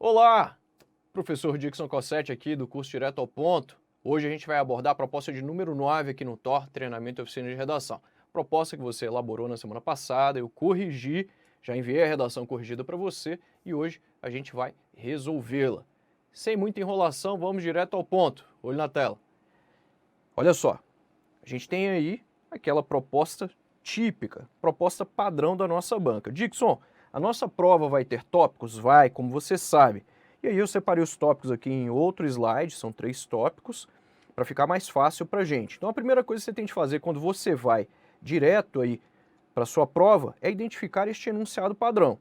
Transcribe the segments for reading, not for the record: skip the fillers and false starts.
Olá, professor Dixon Cossetti aqui do curso Direto ao Ponto. Hoje a gente vai abordar a proposta de número 9 aqui no TOR, Treinamento e Oficina de Redação. Proposta que você elaborou na semana passada, eu corrigi, já enviei a redação corrigida para você e hoje a gente vai resolvê-la. Sem muita enrolação, vamos direto ao ponto. Olho na tela. Olha só, a gente tem aí aquela proposta típica, proposta padrão da nossa banca. Dixon, a nossa prova vai ter tópicos? Vai, como você sabe. E aí eu separei os tópicos aqui em outro slide, são 3 tópicos, para ficar mais fácil para a gente. Então a primeira coisa que você tem de fazer quando você vai direto aí para a sua prova é identificar este enunciado padrão.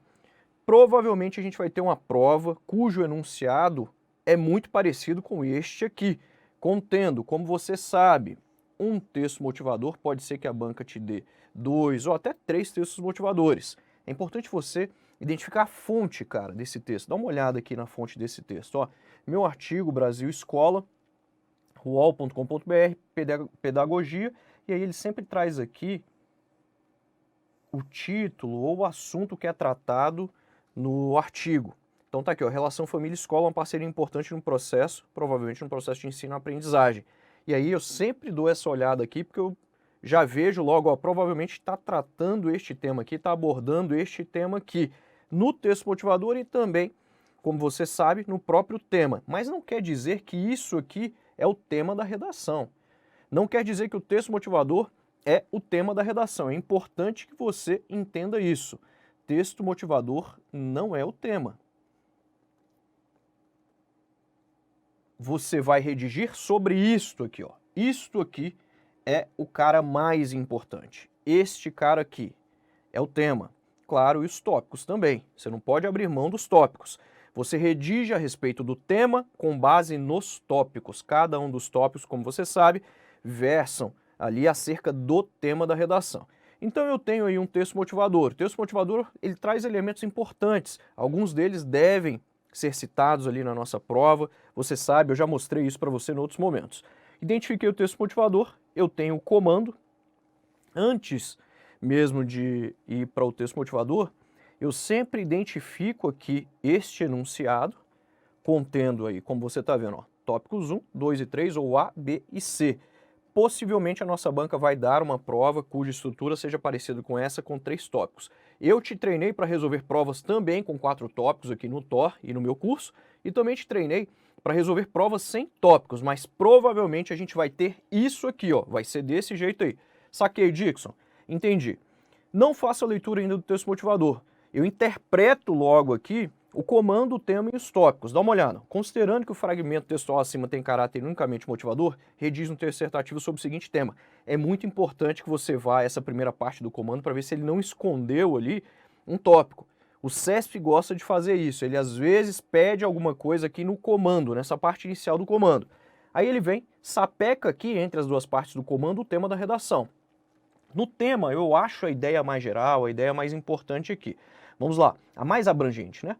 Provavelmente a gente vai ter uma prova cujo enunciado é muito parecido com este aqui, contendo, como você sabe, um texto motivador, pode ser que a banca te dê 2 ou até 3 textos motivadores. É importante você identificar a fonte, cara, desse texto. Dá uma olhada aqui na fonte desse texto. Ó, meu artigo, Brasil Escola, uol.com.br, pedagogia, e aí ele sempre traz aqui o título ou o assunto que é tratado no artigo. Então tá aqui, ó, relação família-escola é uma parceria importante no processo, provavelmente no processo de ensino-aprendizagem. E aí eu sempre dou essa olhada aqui, porque eu já vejo logo, ó, provavelmente está tratando este tema aqui, está abordando este tema aqui no texto motivador e também, como você sabe, no próprio tema. Mas não quer dizer que isso aqui é o tema da redação. Não quer dizer que o texto motivador é o tema da redação. É importante que você entenda isso. Texto motivador não é o tema. Você vai redigir sobre isto aqui, ó. Isto aqui é o cara mais importante. Este cara aqui é o tema. Claro, e os tópicos também. Você não pode abrir mão dos tópicos. Você redige a respeito do tema com base nos tópicos. Cada um dos tópicos, como você sabe, versam ali acerca do tema da redação. Então eu tenho aí um texto motivador. O texto motivador, ele traz elementos importantes. Alguns deles devem ser citados ali na nossa prova. Você sabe, eu já mostrei isso para você em outros momentos. Identifiquei o texto motivador, eu tenho o comando. Antes mesmo de ir para o texto motivador, eu sempre identifico aqui este enunciado, contendo aí, como você está vendo, ó, tópicos 1, 2 e 3, ou A, B e C. Possivelmente a nossa banca vai dar uma prova cuja estrutura seja parecida com essa, com 3 tópicos. Eu te treinei para resolver provas também com 4 tópicos aqui no TOR e no meu curso, e também te treinei para resolver provas sem tópicos, mas provavelmente a gente vai ter isso aqui, ó, vai ser desse jeito aí. Saquei, Dixon? Entendi. Não faça a leitura ainda do texto motivador. Eu interpreto logo aqui o comando, o tema e os tópicos. Dá uma olhada. Considerando que o fragmento textual acima tem caráter unicamente motivador, rediz um texto dissertativo sobre o seguinte tema. É muito importante que você vá a essa primeira parte do comando para ver se ele não escondeu ali um tópico. O CESP gosta de fazer isso. Ele às vezes pede alguma coisa aqui no comando, nessa parte inicial do comando. Aí ele vem, sapeca aqui entre as duas partes do comando o tema da redação. No tema, eu acho a ideia mais geral, a ideia mais importante aqui. Vamos lá, a mais abrangente, né?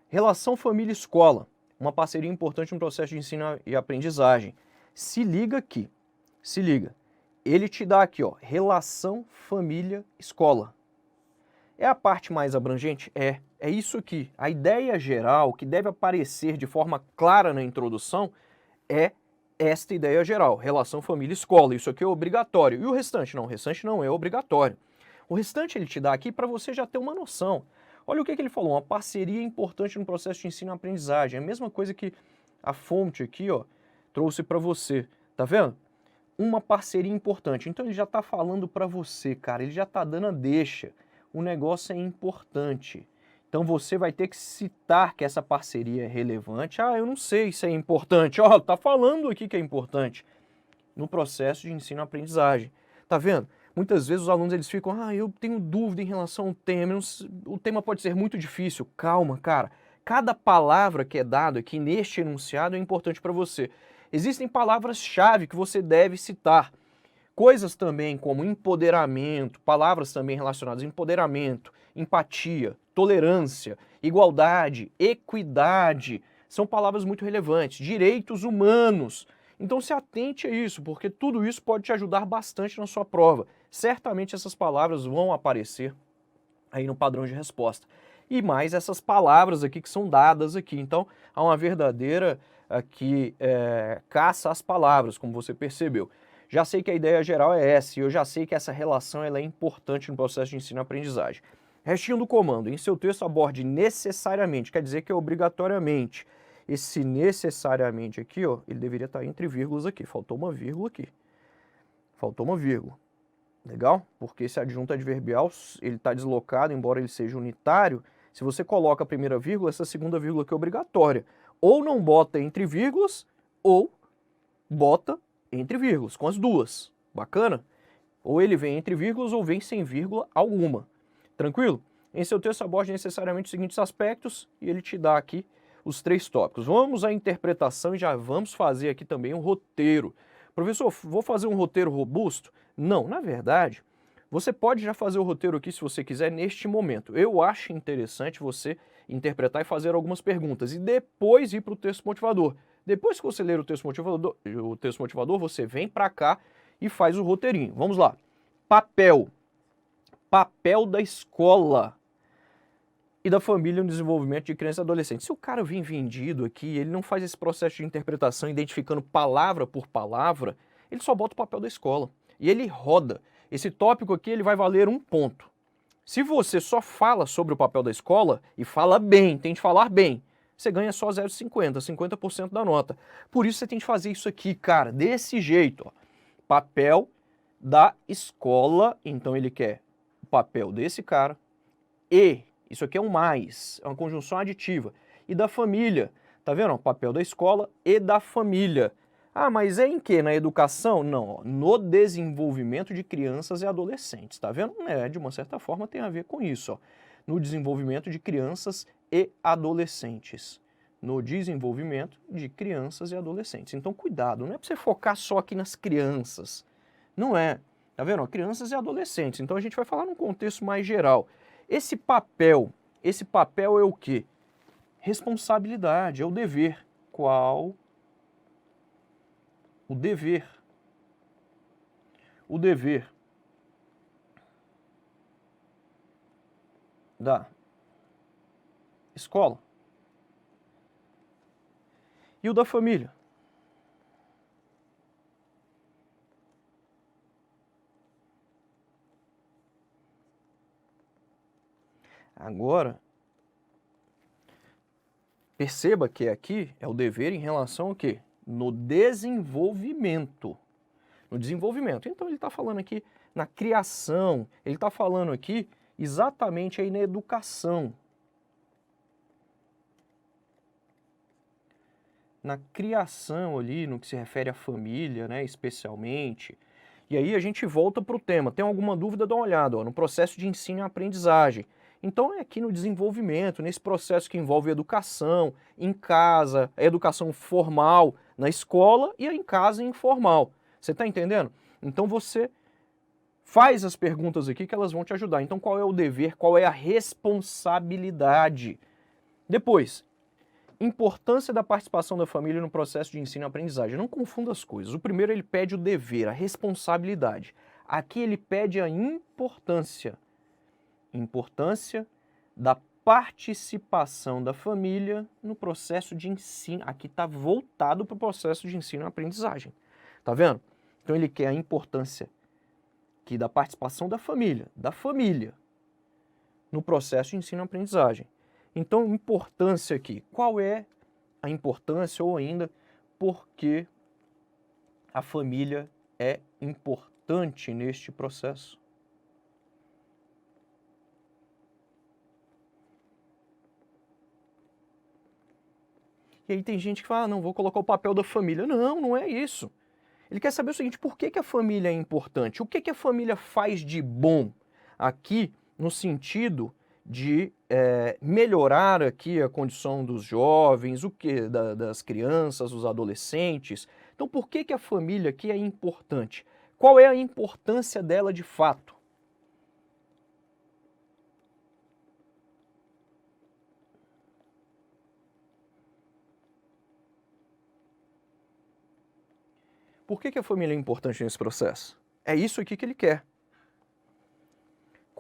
Relação família-escola, uma parceria importante no processo de ensino e aprendizagem. Se liga aqui, se liga. Ele te dá aqui, ó, relação família-escola. É a parte mais abrangente? É isso aqui. A ideia geral, que deve aparecer de forma clara na introdução, é esta ideia geral, relação família-escola. Isso aqui é obrigatório. E o restante? Não, o restante não é obrigatório. O restante ele te dá aqui para você já ter uma noção. Olha o que ele falou, uma parceria importante no processo de ensino e aprendizagem. É a mesma coisa que a fonte aqui, ó, trouxe para você. Tá vendo? Uma parceria importante. Então ele já está falando para você, cara. Ele já está dando a deixa. O negócio é importante. Então você vai ter que citar que essa parceria é relevante. Ah, eu não sei se é importante. Ó, tá falando aqui que é importante no processo de ensino e aprendizagem. Tá vendo? Muitas vezes os alunos eles ficam, eu tenho dúvida em relação ao tema, o tema pode ser muito difícil. Calma, cara. Cada palavra que é dada aqui neste enunciado é importante para você. Existem palavras-chave que você deve citar. Coisas também como empoderamento, palavras também relacionadas a empoderamento, empatia, tolerância, igualdade, equidade, são palavras muito relevantes. Direitos humanos. Então se atente a isso, porque tudo isso pode te ajudar bastante na sua prova. Certamente essas palavras vão aparecer aí no padrão de resposta. e mais essas palavras aqui que são dadas aqui. Então, há uma verdadeira aqui caça às palavras, como você percebeu. Já sei que a ideia geral é essa, e eu já sei que essa relação ela é importante no processo de ensino-aprendizagem. Restinho do comando, em seu texto aborde necessariamente, quer dizer que é obrigatoriamente. Esse necessariamente aqui, ó, ele deveria estar entre vírgulas aqui, faltou uma vírgula aqui. Faltou uma vírgula. Legal? Porque esse adjunto adverbial, ele está deslocado, embora ele seja unitário, se você coloca a primeira vírgula, essa segunda vírgula aqui é obrigatória. Ou não bota entre vírgulas, ou bota entre vírgulas, com as duas. Bacana? Ou ele vem entre vírgulas, ou vem sem vírgula alguma. Tranquilo? Em seu texto aborde necessariamente os seguintes aspectos, e ele te dá aqui os 3 tópicos. Vamos à interpretação e já vamos fazer aqui também um roteiro. Professor, vou fazer um roteiro robusto? Não, na verdade, você pode já fazer o roteiro aqui se você quiser neste momento. Eu acho interessante você interpretar e fazer algumas perguntas e depois ir para o texto motivador. Depois que você ler o texto motivador, você vem para cá e faz o roteirinho. Vamos lá. Papel. Papel da escola e da família no desenvolvimento de criança e adolescente. Se o cara vem vendido aqui, ele não faz esse processo de interpretação identificando palavra por palavra, ele só bota o papel da escola. E ele roda. Esse tópico aqui ele vai valer 1 ponto. Se você só fala sobre o papel da escola e fala bem, tem de falar bem, você ganha só 0,50, 50% da nota. Por isso você tem de fazer isso aqui, cara, desse jeito. Ó. Papel da escola, então ele quer o papel desse cara, e, isso aqui é um mais, é uma conjunção aditiva, e da família, tá vendo? O papel da escola e da família. Ah, mas é em que? Na educação? Não, ó, no desenvolvimento de crianças e adolescentes, tá vendo? De uma certa forma tem a ver com isso, ó. No desenvolvimento de crianças e adolescentes. No desenvolvimento de crianças e adolescentes. Então, cuidado, não é para você focar só aqui nas crianças. Não é. Tá vendo? Ó, crianças e adolescentes. Então, a gente vai falar num contexto mais geral. Esse papel é o quê? Responsabilidade, é o dever. Qual? O dever. O dever da escola e o da família. Agora, perceba que aqui é o dever em relação ao quê? No desenvolvimento. No desenvolvimento. Então ele está falando aqui na criação, ele está falando aqui exatamente aí na educação. Na criação ali, no que se refere à família, né, especialmente. E aí a gente volta para o tema. Tem alguma dúvida? Dá uma olhada, ó, no processo de ensino e aprendizagem. Então é aqui no desenvolvimento, nesse processo que envolve educação, em casa, a educação formal na escola e em casa informal. Você está entendendo? Então você faz as perguntas aqui que elas vão te ajudar. Então qual é o dever, qual é a responsabilidade? Depois, importância da participação da família no processo de ensino e aprendizagem. Não confunda as coisas. O primeiro ele pede o dever, a responsabilidade. Aqui ele pede a importância. Importância da participação da família no processo de ensino. Aqui está voltado para o processo de ensino e aprendizagem. Tá vendo? Então ele quer a importância aqui da participação da família no processo de ensino e aprendizagem. Então, importância aqui. Qual é a importância ou ainda por que a família é importante neste processo? E aí tem gente que fala, não, vou colocar o papel da família. Não, não é isso. Ele quer saber o seguinte, por que a família é importante? O que a família faz de bom aqui no sentido de melhorar aqui a condição dos jovens, das crianças, dos adolescentes. Então, por que a família aqui é importante? Qual é a importância dela de fato? Por que a família é importante nesse processo? É isso aqui que ele quer.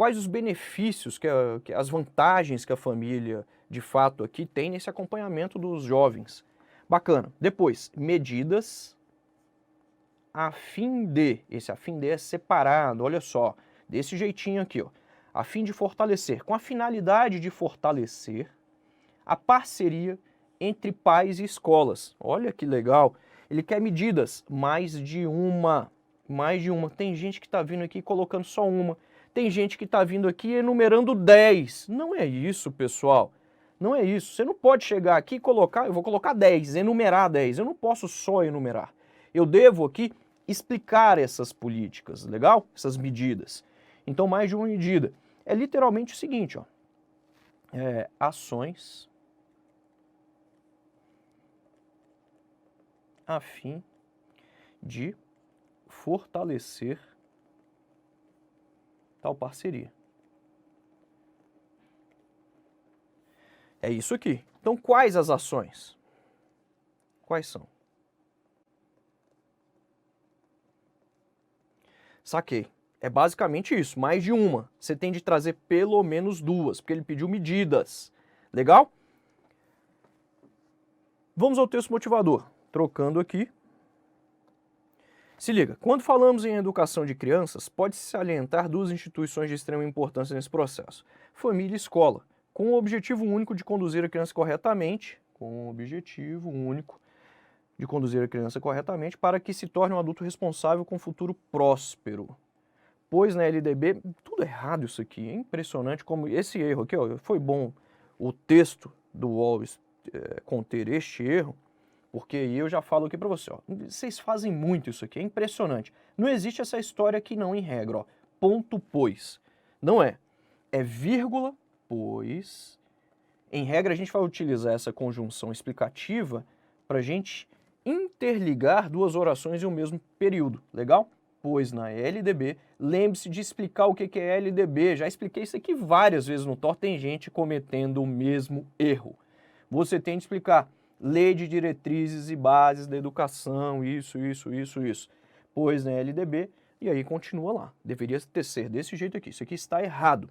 quais os benefícios, que as vantagens que a família, de fato, aqui tem nesse acompanhamento dos jovens. Bacana. Depois, medidas a fim de, esse a fim de é separado, olha só, desse jeitinho aqui, ó, a fim de fortalecer, com a finalidade de fortalecer a parceria entre pais e escolas. Olha que legal. Ele quer medidas, mais de uma. Tem gente que está vindo aqui colocando só uma. Tem gente que está vindo aqui enumerando 10. Não é isso, pessoal. Não é isso. Você não pode chegar aqui e colocar, eu vou colocar 10, enumerar 10. Eu não posso só enumerar. Eu devo aqui explicar essas políticas, legal? Essas medidas. Então, mais de uma medida. É literalmente o seguinte, ó. Ações a fim de fortalecer tal parceria. É isso aqui. Então, quais as ações? Quais são? Saquei. É basicamente isso, mais de uma. Você tem de trazer pelo menos duas, porque ele pediu medidas. Legal? Vamos ao texto motivador. Trocando aqui. Se liga, quando falamos em educação de crianças, pode-se salientar duas instituições de extrema importância nesse processo. Família e escola, com o objetivo único de conduzir a criança corretamente, para que se torne um adulto responsável com um futuro próspero. Pois na LDB, tudo errado isso aqui, é impressionante como esse erro aqui, ó, foi bom o texto do Wallace conter este erro, porque aí eu já falo aqui para você, ó, vocês fazem muito isso aqui, é impressionante. Não existe essa história aqui não em regra, ó, ponto pois. Não é. É vírgula, pois. Em regra a gente vai utilizar essa conjunção explicativa para a gente interligar duas orações em um mesmo período, legal? Pois na LDB, lembre-se de explicar o que é LDB, já expliquei isso aqui várias vezes no TOR, tem gente cometendo o mesmo erro. Você tem de explicar Lei de Diretrizes e Bases da Educação, isso. Pois na LDB, e aí continua lá. Deveria ser desse jeito aqui. Isso aqui está errado.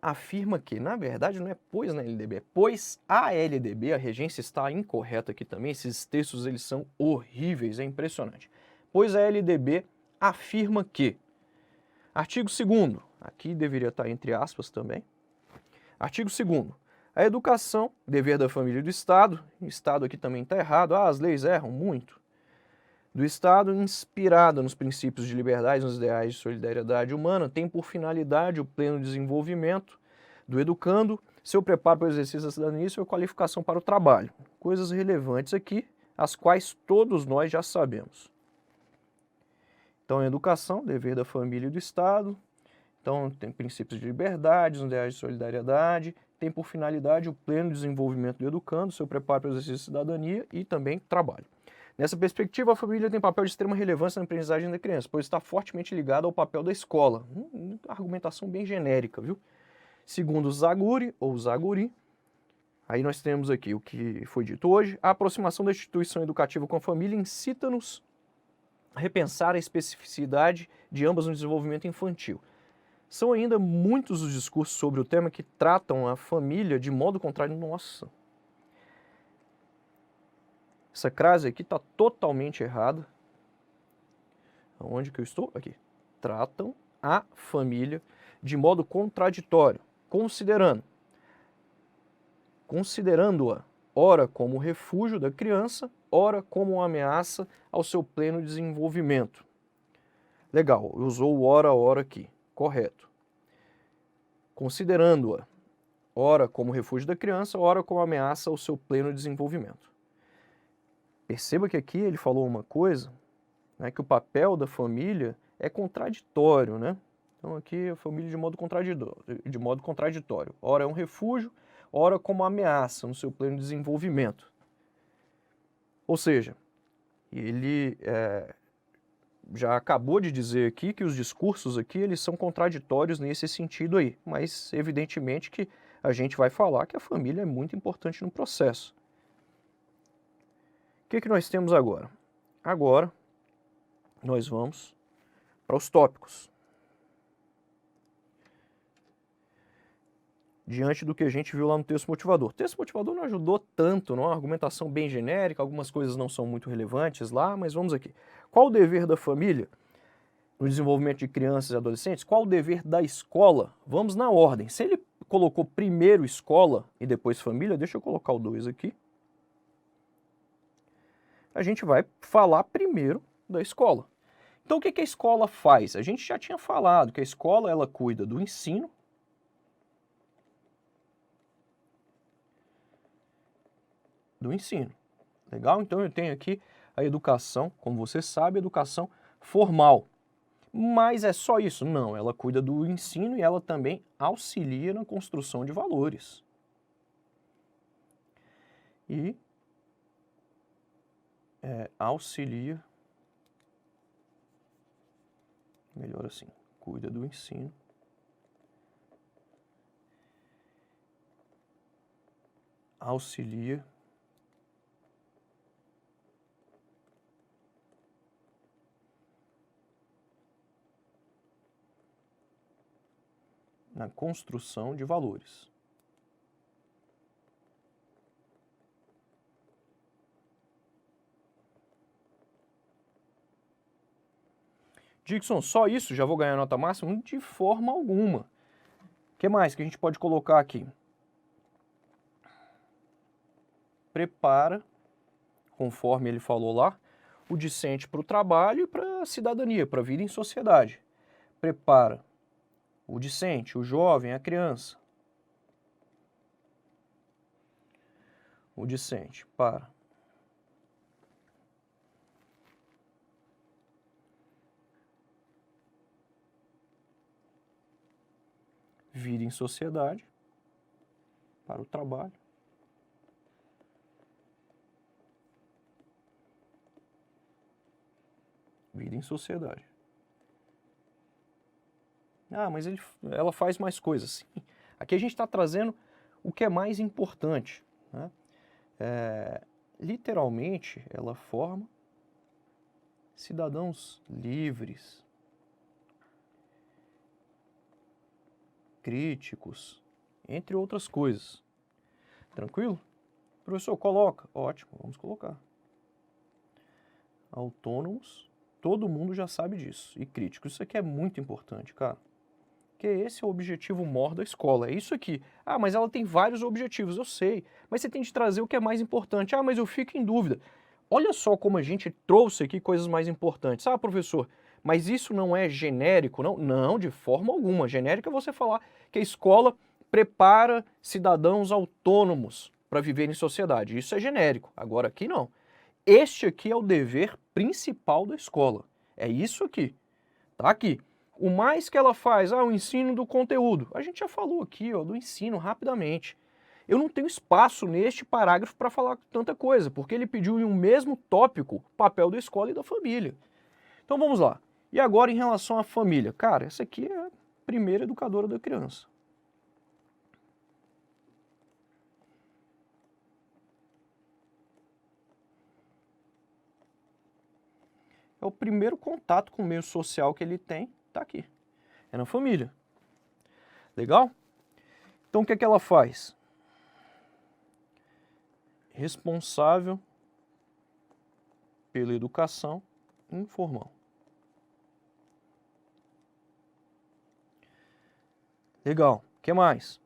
Afirma que, na verdade, não é pois na LDB, é pois a LDB, a regência está incorreta aqui também. Esses textos, eles são horríveis, é impressionante. Pois a LDB afirma que, artigo 2º, aqui deveria estar entre aspas também, artigo 2º, a educação, dever da família e do Estado, o Estado aqui também está errado, as leis erram muito, do Estado, inspirada nos princípios de liberdade, nos ideais de solidariedade humana, tem por finalidade o pleno desenvolvimento do educando, seu preparo para o exercício da cidadania e sua qualificação para o trabalho. Coisas relevantes aqui, as quais todos nós já sabemos. Então, a educação, dever da família e do Estado, então tem princípios de liberdade, os ideais de solidariedade, tem por finalidade o pleno desenvolvimento do educando, seu preparo para o exercício da cidadania e também trabalho. Nessa perspectiva, a família tem papel de extrema relevância na aprendizagem da criança, pois está fortemente ligada ao papel da escola. Argumentação bem genérica, viu? Segundo Zaguri, ou Zaguri, aí nós temos aqui o que foi dito hoje, a aproximação da instituição educativa com a família incita-nos a repensar a especificidade de ambas no desenvolvimento infantil. São ainda muitos os discursos sobre o tema que tratam a família de modo contrário. Nossa! Essa crase aqui está totalmente errada. Onde que eu estou? Aqui. Tratam a família de modo contraditório, considerando-a ora como refúgio da criança, ora como uma ameaça ao seu pleno desenvolvimento. Legal, usou o ora aqui, correto. Considerando-a ora como refúgio da criança, ora como ameaça ao seu pleno desenvolvimento. Perceba que aqui ele falou uma coisa, né, que o papel da família é contraditório, né? Então aqui a família de modo contraditório. Ora é um refúgio, ora como ameaça no seu pleno desenvolvimento. Ou seja, ele já acabou de dizer aqui que os discursos aqui eles são contraditórios nesse sentido aí, mas evidentemente que a gente vai falar que a família é muito importante no processo. O que nós temos agora? Agora nós vamos para os tópicos. diante do que a gente viu lá no texto motivador. O texto motivador não ajudou tanto, não é uma argumentação bem genérica, algumas coisas não são muito relevantes lá, mas vamos aqui. Qual o dever da família no desenvolvimento de crianças e adolescentes? Qual o dever da escola? Vamos na ordem. Se ele colocou primeiro escola e depois família, deixa eu colocar o 2 aqui. A gente vai falar primeiro da escola. Então o que a escola faz? A gente já tinha falado que a escola ela cuida do ensino, Legal? Então eu tenho aqui a educação, como você sabe, educação formal. Mas é só isso? Não, ela cuida do ensino e ela também auxilia na construção de valores. E auxilia, melhor assim, cuida do ensino. Auxilia na construção de valores. Dixon, só isso? Já vou ganhar nota máxima? De forma alguma. O que mais que a gente pode colocar aqui? Prepara, conforme ele falou lá, o discente para o trabalho e para a cidadania, para a vida em sociedade. Prepara o discente, o jovem, a criança. O discente para vida em sociedade, para o trabalho. Vida em sociedade. Ah, mas ela faz mais coisas. Sim. Aqui a gente está trazendo o que é mais importante, né? Literalmente, ela forma cidadãos livres, críticos, entre outras coisas. Tranquilo? Professor, coloca. Ótimo, vamos colocar. Autônomos, todo mundo já sabe disso. E críticos, isso aqui é muito importante, cara. Porque esse é o objetivo maior da escola, é isso aqui. Ah, mas ela tem vários objetivos, eu sei. Mas você tem de trazer o que é mais importante. Ah, mas eu fico em dúvida. Olha só como a gente trouxe aqui coisas mais importantes. Ah, professor, mas isso não é genérico, não? Não, de forma alguma. Genérico é você falar que a escola prepara cidadãos autônomos para viver em sociedade. Isso é genérico. Agora aqui não. Este aqui é o dever principal da escola. É isso aqui. Tá aqui. O mais que ela faz, o ensino do conteúdo. A gente já falou aqui, do ensino rapidamente. Eu não tenho espaço neste parágrafo para falar tanta coisa, porque ele pediu em um mesmo tópico o papel da escola e da família. Então vamos lá. E agora em relação à família? Cara, essa aqui é a primeira educadora da criança. É o primeiro contato com o meio social que ele tem, tá aqui. É na família. Legal? Então o que é que ela faz? Responsável pela educação informal. Legal. O que mais?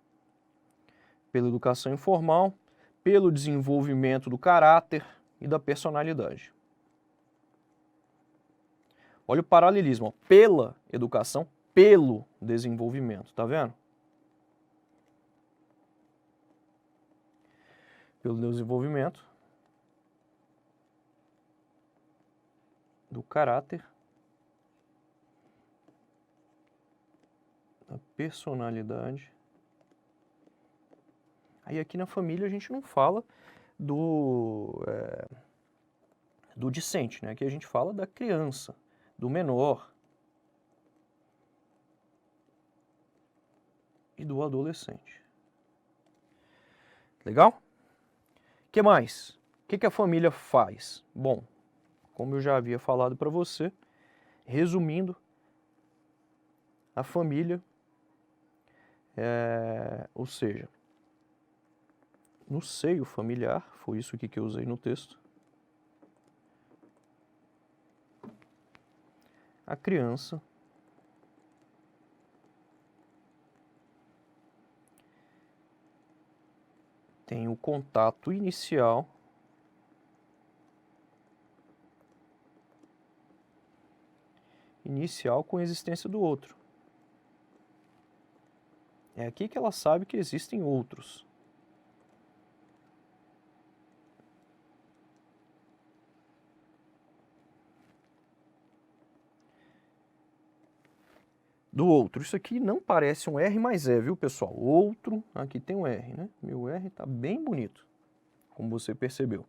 Pela educação informal, pelo desenvolvimento do caráter e da personalidade. Olha o paralelismo, ó. Pela educação, pelo desenvolvimento, tá vendo? Pelo desenvolvimento do caráter, da personalidade. Aí aqui na família a gente não fala do discente, né? Aqui a gente fala da criança, do menor e do adolescente. Legal? O que mais? O que a família faz? Bom, como eu já havia falado para você, resumindo, a família Ou seja, no seio familiar, foi isso aqui que eu usei no texto, a criança tem o contato inicial com a existência do outro. É aqui que ela sabe que existem outros. Do outro. Isso aqui não parece um R, mas é, viu, pessoal? Outro, aqui tem um R, né? Meu R tá bem bonito, como você percebeu.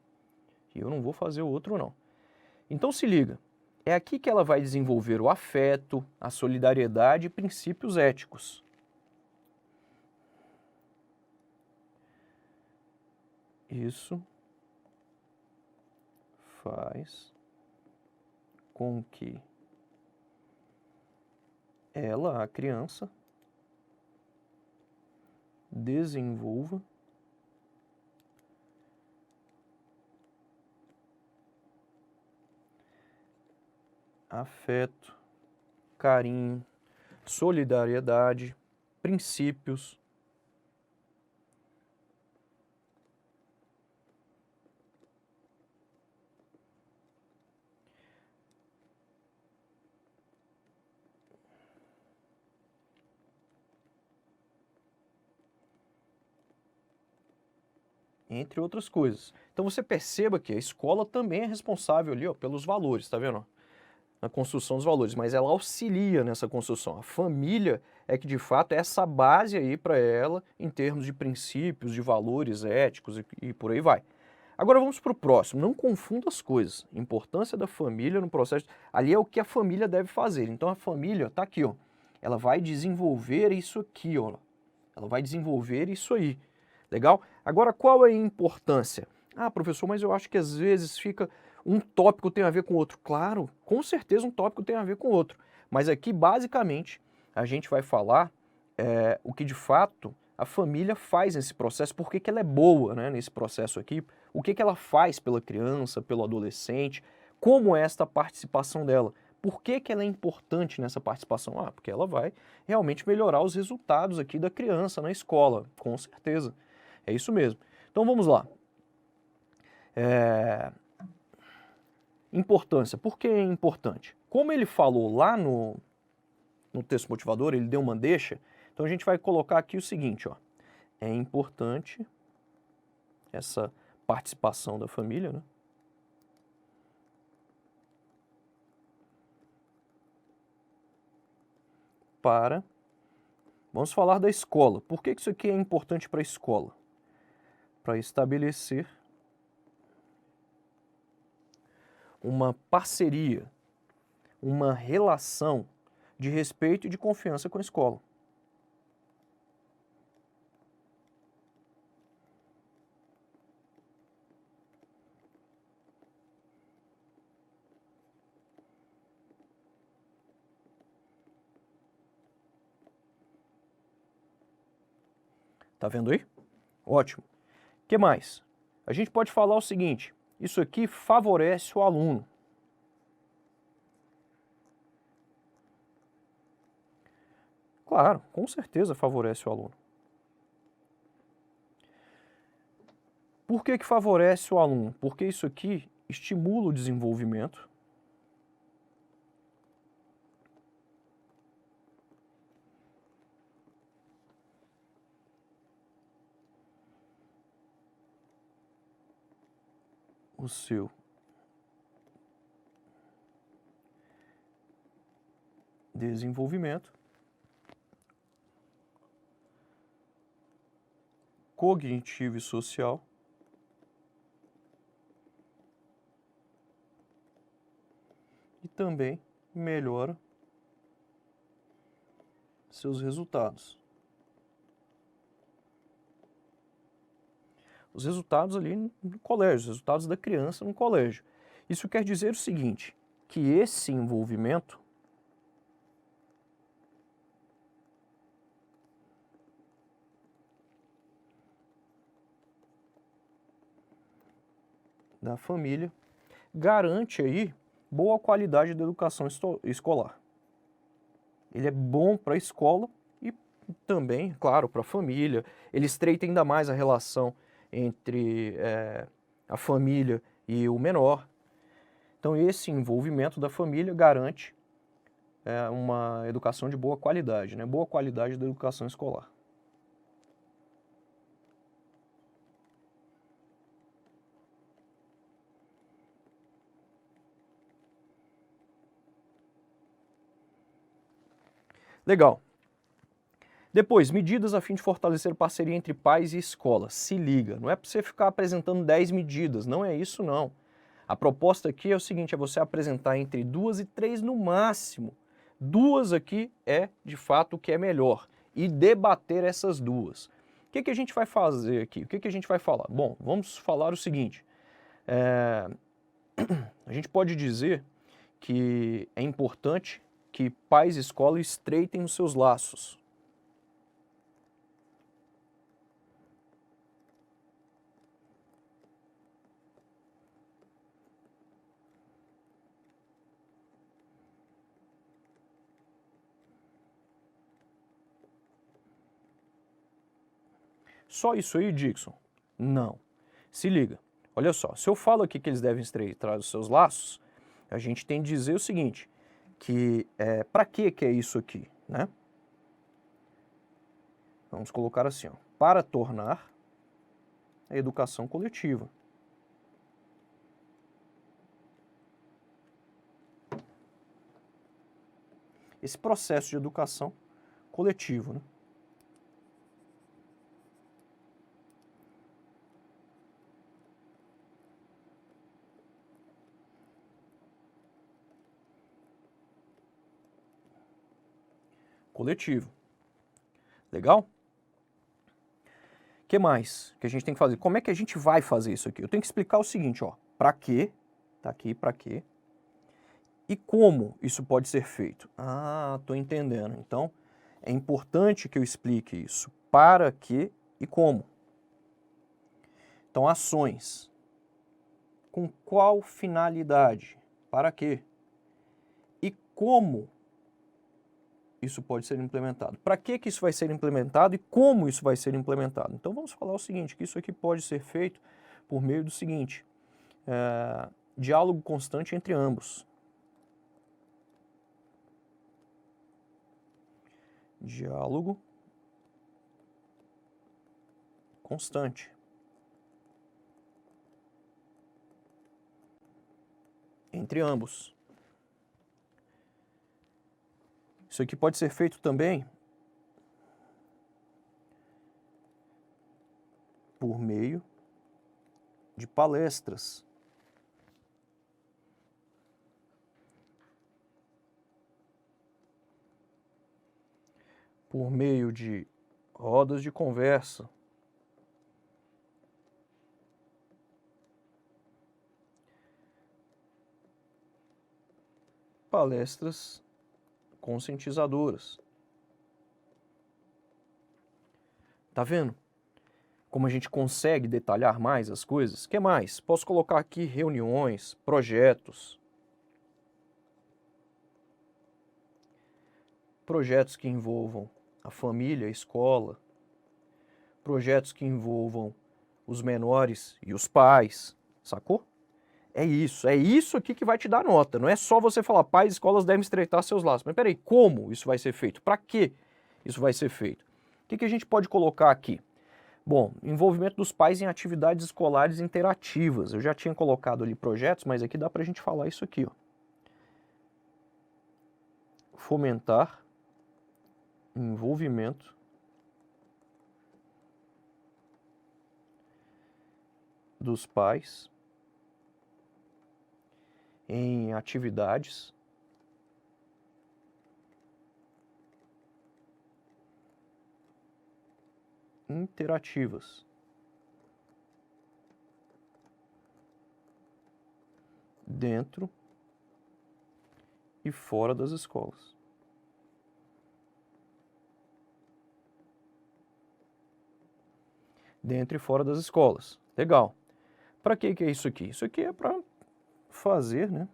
E eu não vou fazer o outro, não. Então se liga, é aqui que ela vai desenvolver o afeto, a solidariedade e princípios éticos. Isso faz com que ela, a criança, desenvolva afeto, carinho, solidariedade, princípios. Entre outras coisas. Então você perceba que a escola também é responsável ali, ó, pelos valores, tá vendo? Na construção dos valores, mas ela auxilia nessa construção. A família é que de fato é essa base aí para ela em termos de princípios, de valores éticos e por aí vai. Agora vamos para o próximo. Não confunda as coisas. A importância da família no processo. Ali é o que a família deve fazer. Então a família está aqui, ó. Ela vai desenvolver isso aqui, ó. Ela vai desenvolver isso aí. Legal? Agora, qual é a importância? Ah, professor, mas eu acho que às vezes fica um tópico tem a ver com o outro. Claro, com certeza um tópico tem a ver com o outro. Mas aqui, basicamente, a gente vai falar o que de fato a família faz nesse processo, por que ela é boa, né, nesse processo aqui, o que ela faz pela criança, pelo adolescente, como é esta participação dela. Por que ela é importante nessa participação? Ah, porque ela vai realmente melhorar os resultados aqui da criança na escola, com certeza. É isso mesmo. Então vamos lá. Importância. Por que é importante? Como ele falou lá no texto motivador, ele deu uma deixa, então a gente vai colocar aqui o seguinte, ó. É importante essa participação da família, né? Vamos falar da escola. Por que isso aqui é importante para a escola? Para estabelecer uma parceria, uma relação de respeito e de confiança com a escola. Tá vendo aí? Ótimo. O que mais? A gente pode falar o seguinte, isso aqui favorece o aluno. Claro, com certeza favorece o aluno. Por que favorece o aluno? Porque isso aqui estimula o desenvolvimento o seu desenvolvimento cognitivo e social e também melhora seus resultados. Os resultados ali no colégio, os resultados da criança no colégio. Isso quer dizer o seguinte, que esse envolvimento da família garante aí boa qualidade da educação escolar. Ele é bom para a escola e também, claro, para a família. Ele estreita ainda mais a relação entre a família e o menor. Então esse envolvimento da família garante uma educação de boa qualidade, né? Boa qualidade da educação escolar. Legal. Depois, medidas a fim de fortalecer parceria entre pais e escola. Se liga, não é para você ficar apresentando 10 medidas, não é isso não. A proposta aqui é o seguinte, é você apresentar entre 2 e 3 no máximo. 2 aqui é, de fato, o que é melhor. E debater essas 2. O que a gente vai fazer aqui? O que a gente vai falar? Bom, vamos falar o seguinte. A gente pode dizer que é importante que pais e escola estreitem os seus laços. Só isso aí, Dixon? Não. Se liga. Olha só, se eu falo aqui que eles devem estreitar os seus laços, a gente tem que dizer o seguinte, que para que é isso aqui, né? Vamos colocar assim, ó, para tornar a educação coletiva. Esse processo de educação coletivo, né? Coletivo. Legal? O que mais que a gente tem que fazer? Como é que a gente vai fazer isso aqui? Eu tenho que explicar o seguinte, ó, para quê? Tá aqui, para quê? E como isso pode ser feito? Ah, tô entendendo. Então, é importante que eu explique isso. Para quê e como? Então, ações. Com qual finalidade? Para quê? E como isso pode ser implementado? Para que isso vai ser implementado e como isso vai ser implementado? Então vamos falar o seguinte, que isso aqui pode ser feito por meio do seguinte, diálogo constante entre ambos. Diálogo constante. Entre ambos. Isso aqui pode ser feito também por meio de palestras. Por meio de rodas de conversa. Palestras conscientizadoras. Tá vendo? Como a gente consegue detalhar mais as coisas? O que mais? Posso colocar aqui reuniões, projetos. Projetos que envolvam a família, a escola. Projetos que envolvam os menores e os pais. Sacou? É isso aqui que vai te dar nota. Não é só você falar, pais e escolas devem estreitar seus laços. Mas peraí, como isso vai ser feito? Para que isso vai ser feito? O que a gente pode colocar aqui? Bom, envolvimento dos pais em atividades escolares interativas. Eu já tinha colocado ali projetos, mas aqui dá para a gente falar isso aqui, ó. Fomentar envolvimento dos pais em atividades interativas. Dentro e fora das escolas. Dentro e fora das escolas. Legal. Para que é isso aqui? Isso aqui é para fazer, né,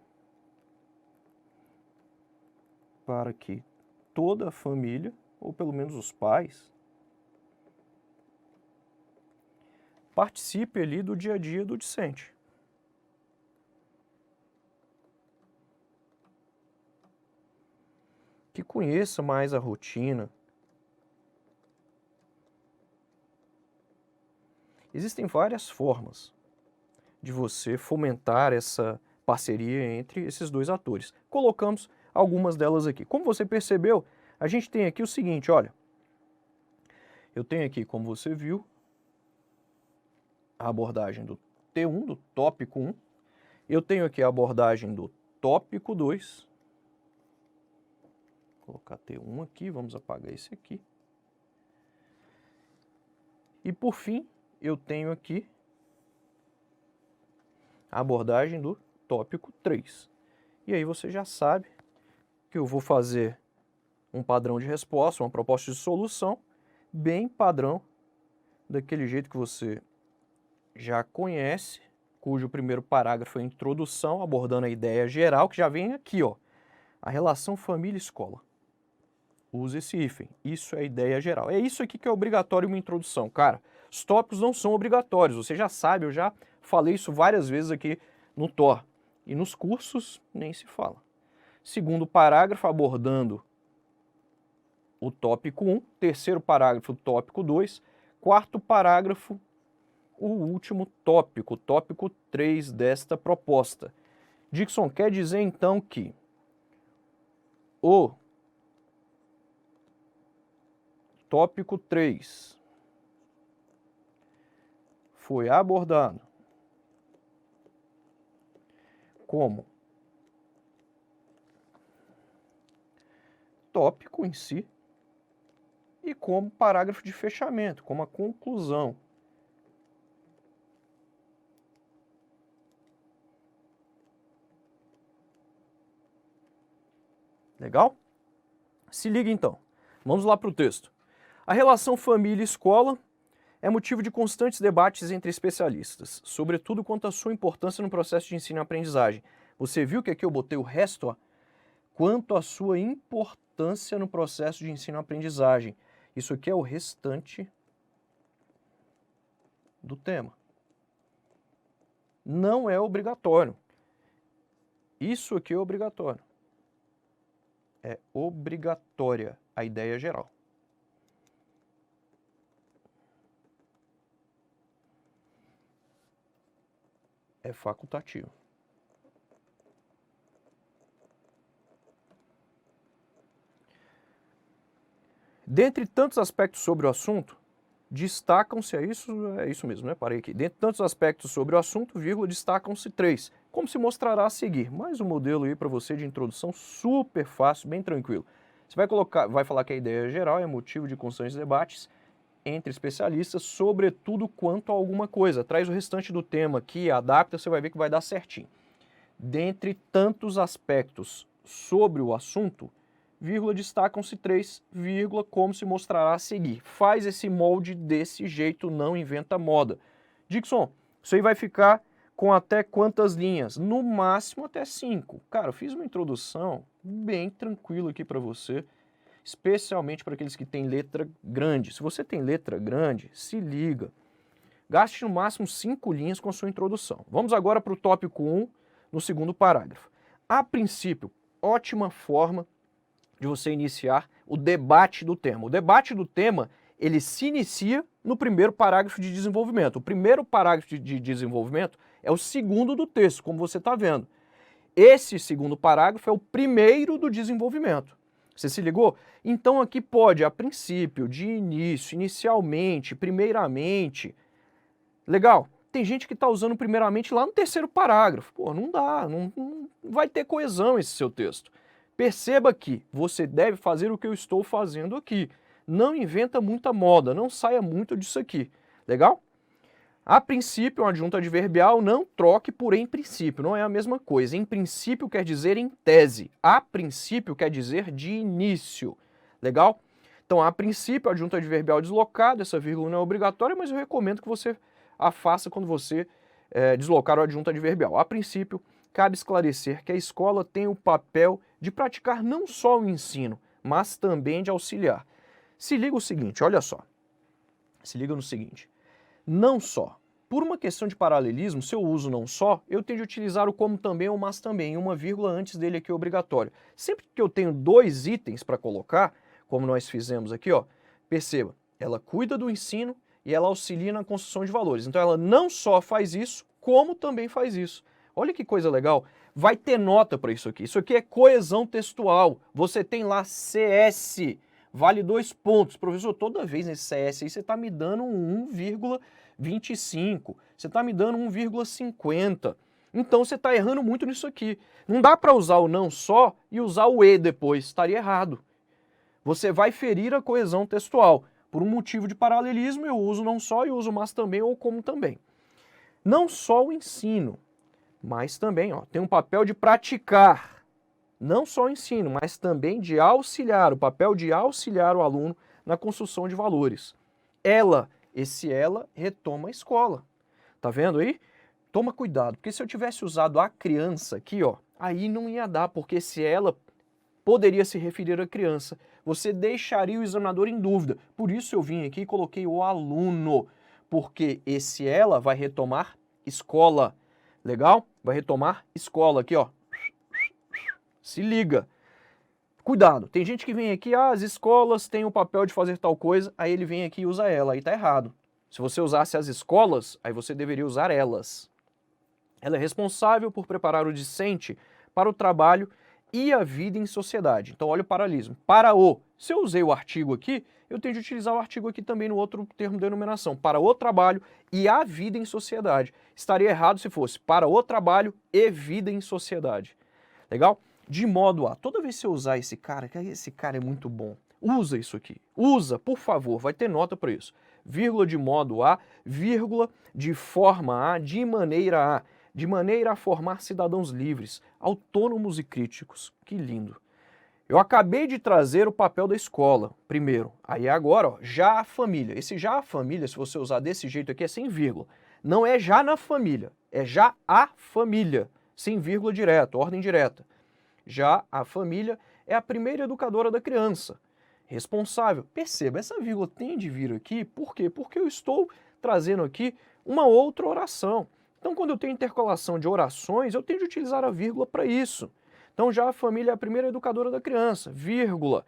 para que toda a família, ou pelo menos os pais, participe ali do dia a dia do discente. Que conheça mais a rotina. Existem várias formas de você fomentar essa parceria entre esses dois atores. Colocamos algumas delas aqui. Como você percebeu, a gente tem aqui o seguinte, olha. Eu tenho aqui, como você viu, a abordagem do T1, do tópico 1. Eu tenho aqui a abordagem do tópico 2. Vou colocar T1 aqui, vamos apagar esse aqui. E por fim, eu tenho aqui a abordagem do tópico 3. E aí você já sabe que eu vou fazer um padrão de resposta, uma proposta de solução, bem padrão, daquele jeito que você já conhece, cujo primeiro parágrafo é a introdução, abordando a ideia geral, que já vem aqui, ó, a relação família-escola. Use esse hífen, isso é a ideia geral. É isso aqui que é obrigatório uma introdução. Cara, os tópicos não são obrigatórios, você já sabe, eu já falei isso várias vezes aqui no TOR. E nos cursos nem se fala. Segundo parágrafo, abordando o tópico 1. Terceiro parágrafo, tópico 2. Quarto parágrafo, o último tópico, tópico 3 desta proposta. Dixon, quer dizer então que o tópico 3 foi abordado como tópico em si e como parágrafo de fechamento, como a conclusão. Legal? Se liga então. Vamos lá para o texto. A relação família-escola é motivo de constantes debates entre especialistas, sobretudo quanto à sua importância no processo de ensino e aprendizagem. Você viu que aqui eu botei o resto, ó? Quanto à sua importância no processo de ensino e aprendizagem. Isso aqui é o restante do tema. Não é obrigatório. Isso aqui é obrigatório. É obrigatória a ideia geral. É facultativo. Dentre tantos aspectos sobre o assunto, destacam-se, é isso mesmo, né? Parei aqui. Dentre tantos aspectos sobre o assunto, vírgula, destacam-se 3, como se mostrará a seguir. Mais um modelo aí para você de introdução super fácil, bem tranquilo. Você vai falar que a ideia geral é motivo de constantes debates entre especialistas, sobretudo quanto a alguma coisa. Traz o restante do tema aqui, adapta, você vai ver que vai dar certinho. Dentre tantos aspectos sobre o assunto, vírgula, destacam-se 3, vírgula, como se mostrará a seguir. Faz esse molde desse jeito, não inventa moda. Dixon, isso aí vai ficar com até quantas linhas? No máximo até 5. Cara, eu fiz uma introdução bem tranquila aqui para você, especialmente para aqueles que têm letra grande. Se você tem letra grande, se liga. Gaste no máximo 5 linhas com a sua introdução. Vamos agora para o tópico 1, no segundo parágrafo. A princípio, ótima forma de você iniciar o debate do tema. O debate do tema, ele se inicia no primeiro parágrafo de desenvolvimento. O primeiro parágrafo de desenvolvimento é o segundo do texto, como você está vendo. Esse segundo parágrafo é o primeiro do desenvolvimento. Você se ligou? Então aqui pode, a princípio, de início, inicialmente, primeiramente. Legal? Tem gente que está usando primeiramente lá no terceiro parágrafo. Pô, não dá, não vai ter coesão esse seu texto. Perceba que você deve fazer o que eu estou fazendo aqui. Não inventa muita moda, não saia muito disso aqui. Legal? A princípio, uma adjunta adverbial, não troque por em princípio, não é a mesma coisa. Em princípio quer dizer em tese. A princípio quer dizer de início. Legal? Então, a princípio, a adjunta adverbial deslocada, essa vírgula não é obrigatória, mas eu recomendo que você a faça quando você deslocar o adjunto adverbial. A princípio, cabe esclarecer que a escola tem o papel de praticar não só o ensino, mas também de auxiliar. Se liga o seguinte, olha só. Se liga no seguinte. Não só. Por uma questão de paralelismo, se eu uso não só, eu tenho de utilizar o como também ou mas também, uma vírgula antes dele aqui obrigatório. Sempre que eu tenho dois itens para colocar, como nós fizemos aqui, ó, perceba, ela cuida do ensino e ela auxilia na construção de valores. Então ela não só faz isso, como também faz isso. Olha que coisa legal. Vai ter nota para isso aqui. Isso aqui é coesão textual. Você tem lá CS, vale 2 pontos. Professor, toda vez nesse CS aí você está me dando um 1,25. Você está me dando 1,50. Então você está errando muito nisso aqui. Não dá para usar o não só e usar o e depois. Estaria errado. Você vai ferir a coesão textual. Por um motivo de paralelismo, eu uso não só e uso mas também ou como também. Não só o ensino, mas também ó, tem um papel de praticar. Não só o ensino, mas também de auxiliar, o papel de auxiliar o aluno na construção de valores. Ela, esse ela retoma a escola. Tá vendo aí? Toma cuidado, porque se eu tivesse usado a criança aqui, ó, aí não ia dar, porque esse ela poderia se referir à criança. Você deixaria o examinador em dúvida. Por isso eu vim aqui e coloquei o aluno, porque esse ela vai retomar escola. Legal? Vai retomar escola aqui, ó. Se liga. Cuidado, tem gente que vem aqui, as escolas têm o papel de fazer tal coisa, aí ele vem aqui e usa ela, aí tá errado. Se você usasse as escolas, aí você deveria usar elas. Ela é responsável por preparar o discente para o trabalho e a vida em sociedade. Então olha o paralelismo. Para o, se eu usei o artigo aqui, eu tenho de utilizar o artigo aqui também no outro termo de denominação. Para o trabalho e a vida em sociedade. Estaria errado se fosse para o trabalho e vida em sociedade. Legal? De modo a, toda vez que você usar esse cara é muito bom, usa isso aqui, usa, por favor, vai ter nota para isso. Vírgula de modo a, vírgula de forma a, de maneira a formar cidadãos livres, autônomos e críticos. Que lindo. Eu acabei de trazer o papel da escola, primeiro. Aí agora, ó, já a família. Esse já a família, se você usar desse jeito aqui, é sem vírgula. Não é já na família, é já a família, sem vírgula direto, ordem direta. Já a família é a primeira educadora da criança. Responsável. Perceba, essa vírgula tem de vir aqui, por quê? Porque eu estou trazendo aqui uma outra oração. Então, quando eu tenho intercalação de orações, eu tenho de utilizar a vírgula para isso. Então, já a família é a primeira educadora da criança, vírgula.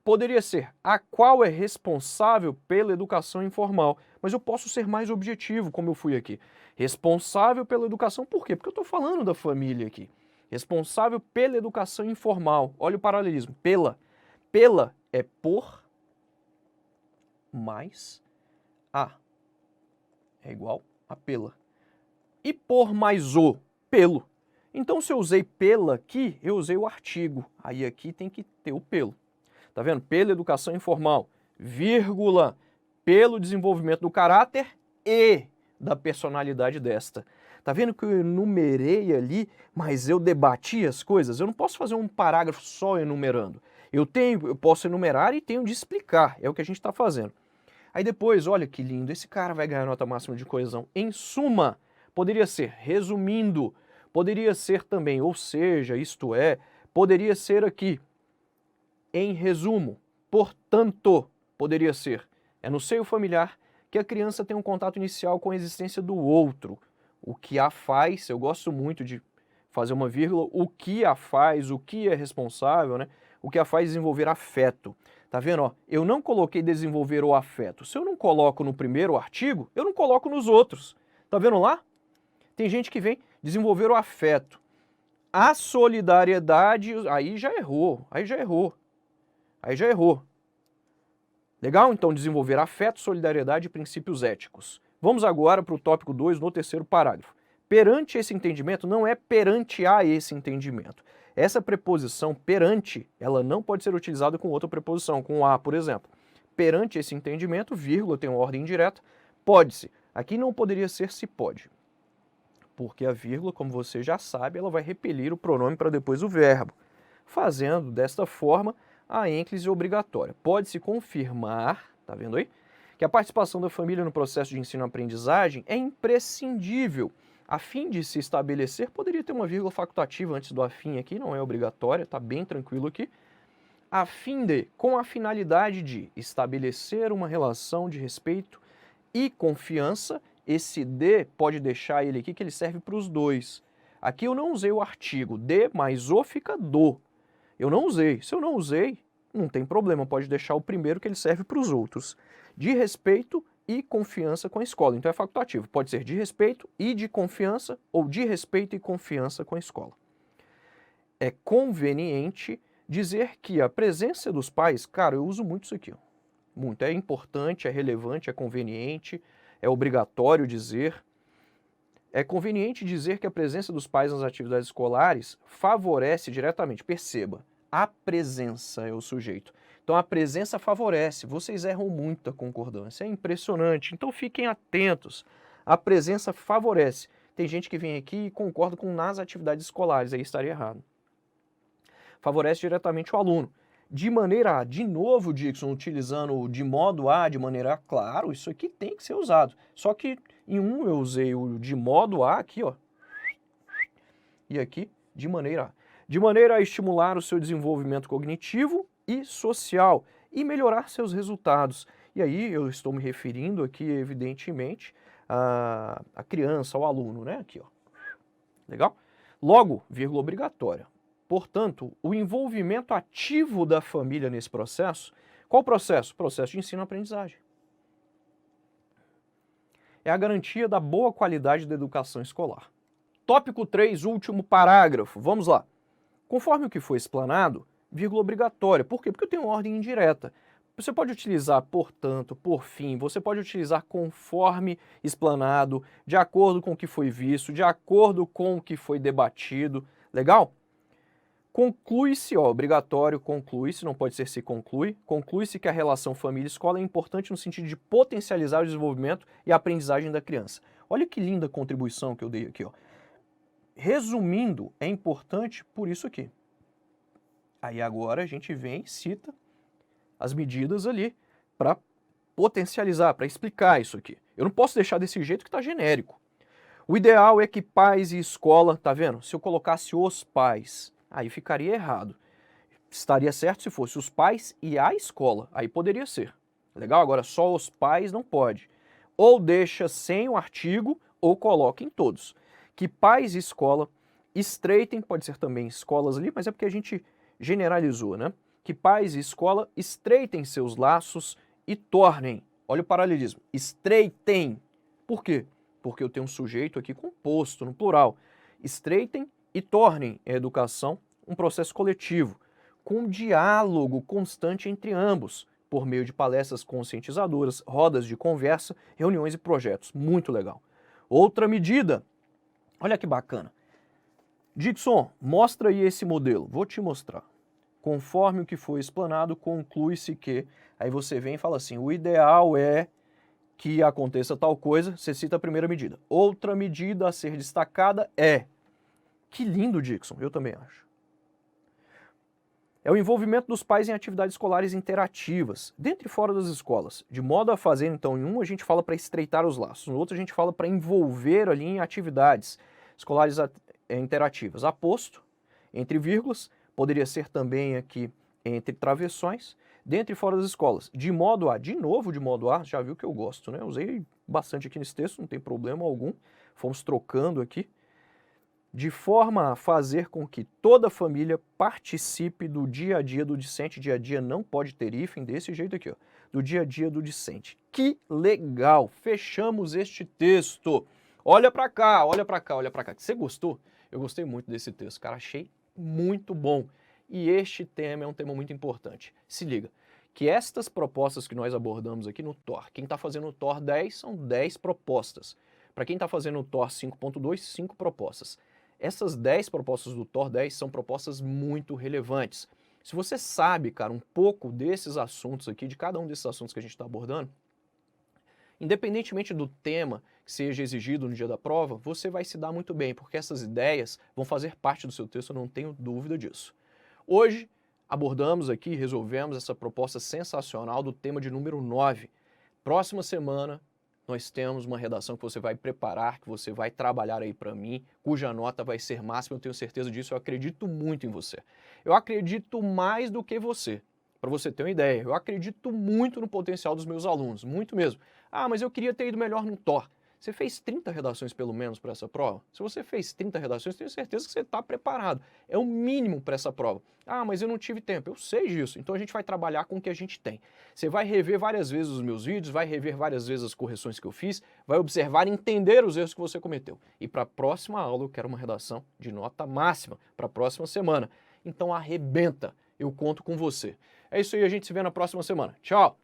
Poderia ser a qual é responsável pela educação informal, mas eu posso ser mais objetivo, como eu fui aqui. Responsável pela educação, por quê? Porque eu estou falando da família aqui. Responsável pela educação informal. Olha o paralelismo. Pela. Pela é por mais a. É igual a pela. E por mais o. Pelo. Então, se eu usei pela aqui, eu usei o artigo. Aí aqui tem que ter o pelo. Tá vendo? Pela educação informal, vírgula, pelo desenvolvimento do caráter e da personalidade desta. Tá vendo que eu enumerei ali, mas eu debati as coisas? Eu não posso fazer um parágrafo só enumerando. Eu posso enumerar e tenho de explicar, é o que a gente está fazendo. Aí depois, olha que lindo, esse cara vai ganhar nota máxima de coesão. Em suma, poderia ser resumindo, poderia ser também, ou seja, isto é, poderia ser aqui, em resumo, portanto, poderia ser, é no seio familiar que a criança tem um contato inicial com a existência do outro. O que a faz, eu gosto muito de fazer uma vírgula, o que a faz, o que é responsável, né? O que a faz desenvolver afeto. Tá vendo? Ó, eu não coloquei desenvolver o afeto. Se eu não coloco no primeiro artigo, eu não coloco nos outros. Tá vendo lá? Tem gente que vem desenvolver o afeto. A solidariedade, aí já errou, aí já errou. Aí já errou. Legal? Então, desenvolver afeto, solidariedade e princípios éticos. Vamos agora para o tópico 2, no terceiro parágrafo. Perante esse entendimento, não é perante a esse entendimento. Essa preposição perante, ela não pode ser utilizada com outra preposição, com a, por exemplo. Perante esse entendimento, vírgula, tem uma ordem indireta, pode-se. Aqui não poderia ser se pode. Porque a vírgula, como você já sabe, ela vai repelir o pronome para depois o verbo. Fazendo desta forma a ênclise obrigatória. Pode-se confirmar, tá vendo aí? Que a participação da família no processo de ensino-aprendizagem é imprescindível A fim de se estabelecer, poderia ter uma vírgula facultativa antes do a fim aqui, não é obrigatória, tá bem tranquilo aqui. A fim de, com a finalidade de estabelecer uma relação de respeito e confiança, esse de pode deixar ele aqui que ele serve para os dois. Aqui eu não usei o artigo, de mais o fica do. Eu não usei. Se eu não usei, não tem problema, pode deixar o primeiro que ele serve para os outros. De respeito e confiança com a escola. Então é facultativo. Pode ser de respeito e de confiança ou de respeito e confiança com a escola. É conveniente dizer que a presença dos pais, cara, eu uso muito isso aqui, ó. Muito. É importante, é relevante, é conveniente, é obrigatório dizer. É conveniente dizer que a presença dos pais nas atividades escolares favorece diretamente, perceba, a presença é o sujeito. Então a presença favorece, vocês erram muito a concordância, é impressionante, então fiquem atentos, a presença favorece. Tem gente que vem aqui e concorda com nas atividades escolares, aí estaria errado. Favorece diretamente o aluno. De maneira A, de novo, Dixon, utilizando de modo A, de maneira A, claro, isso aqui tem que ser usado. Só que em um eu usei o de modo A aqui, ó, e aqui de maneira A. De maneira a estimular o seu desenvolvimento cognitivo e social e melhorar seus resultados. E aí eu estou me referindo aqui, evidentemente, à criança, ao aluno, né? Aqui, ó. Legal? Logo, vírgula obrigatória. Portanto, o envolvimento ativo da família nesse processo, qual processo? Processo de ensino-aprendizagem. É a garantia da boa qualidade da educação escolar. Tópico 3, último parágrafo. Vamos lá. Conforme o que foi explanado, vírgula obrigatória. Por quê? Porque eu tenho uma ordem indireta. Você pode utilizar portanto, por fim, você pode utilizar conforme explanado, de acordo com o que foi visto, de acordo com o que foi debatido. Legal? Conclui-se, ó, obrigatório, conclui-se, não pode ser se conclui, conclui-se que a relação família-escola é importante no sentido de potencializar o desenvolvimento e a aprendizagem da criança. Olha que linda contribuição que eu dei aqui, ó. Resumindo, é importante por isso aqui. Aí agora a gente vem e cita as medidas ali para potencializar, para explicar isso aqui. Eu não posso deixar desse jeito que está genérico. O ideal é que pais e escola, tá vendo? Se eu colocasse os pais, aí ficaria errado. Estaria certo se fosse os pais e a escola, aí poderia ser. Legal? Agora só os pais não pode. Ou deixa sem o artigo ou coloca em todos. Que pais e escola estreitem, pode ser também escolas ali, mas é porque a gente generalizou, né? Que pais e escola estreitem seus laços e tornem, olha o paralelismo, estreitem. Por quê? Porque eu tenho um sujeito aqui composto, no plural. Estreitem e tornem a educação um processo coletivo, com um diálogo constante entre ambos, por meio de palestras conscientizadoras, rodas de conversa, reuniões e projetos. Muito legal. Outra medida, olha que bacana. Dixon, mostra aí esse modelo. Vou te mostrar. Conforme o que foi explanado, conclui-se que... Aí você vem e fala assim, o ideal é que aconteça tal coisa, você cita a primeira medida. Outra medida a ser destacada é... Que lindo, Dixon, eu também acho. É o envolvimento dos pais em atividades escolares interativas, dentro e fora das escolas. De modo a fazer, então, em um a gente fala para estreitar os laços, no outro a gente fala para envolver ali em atividades escolares interativas. Aposto, entre vírgulas, poderia ser também aqui entre travessões, dentro e fora das escolas. De modo a, de novo de modo a, já viu que eu gosto, né? Usei bastante aqui nesse texto, não tem problema algum. Fomos trocando aqui. De forma a fazer com que toda a família participe do dia a dia do discente. Dia a dia não pode ter hífen, desse jeito aqui, ó. Do dia a dia do discente. Que legal! Fechamos este texto. Olha pra cá, olha pra cá, olha pra cá. Você gostou? Eu gostei muito desse texto, cara. Achei muito bom. E este tema é um tema muito importante. Se liga, que estas propostas que nós abordamos aqui no TOR, quem está fazendo o TOR 10 são 10 propostas. Para quem está fazendo o TOR 5.2, 5 propostas. Essas 10 propostas do TOR 10 são propostas muito relevantes. Se você sabe, cara, um pouco desses assuntos aqui, de cada um desses assuntos que a gente está abordando, independentemente do tema que seja exigido no dia da prova, você vai se dar muito bem, porque essas ideias vão fazer parte do seu texto, eu não tenho dúvida disso. Hoje, abordamos aqui, resolvemos essa proposta sensacional do tema de número 9. Próxima semana, nós temos uma redação que você vai preparar, que você vai trabalhar aí para mim, cuja nota vai ser máxima, eu tenho certeza disso, eu acredito muito em você. Eu acredito mais do que você. Para você ter uma ideia, eu acredito muito no potencial dos meus alunos, muito mesmo. Ah, mas eu queria ter ido melhor no TOR. Você fez 30 redações pelo menos para essa prova? Se você fez 30 redações, tenho certeza que você está preparado. É o mínimo para essa prova. Ah, mas eu não tive tempo. Eu sei disso. Então a gente vai trabalhar com o que a gente tem. Você vai rever várias vezes os meus vídeos, vai rever várias vezes as correções que eu fiz, vai observar e entender os erros que você cometeu. E para a próxima aula eu quero uma redação de nota máxima para a próxima semana. Então arrebenta. Eu conto com você. É isso aí, a gente se vê na próxima semana. Tchau!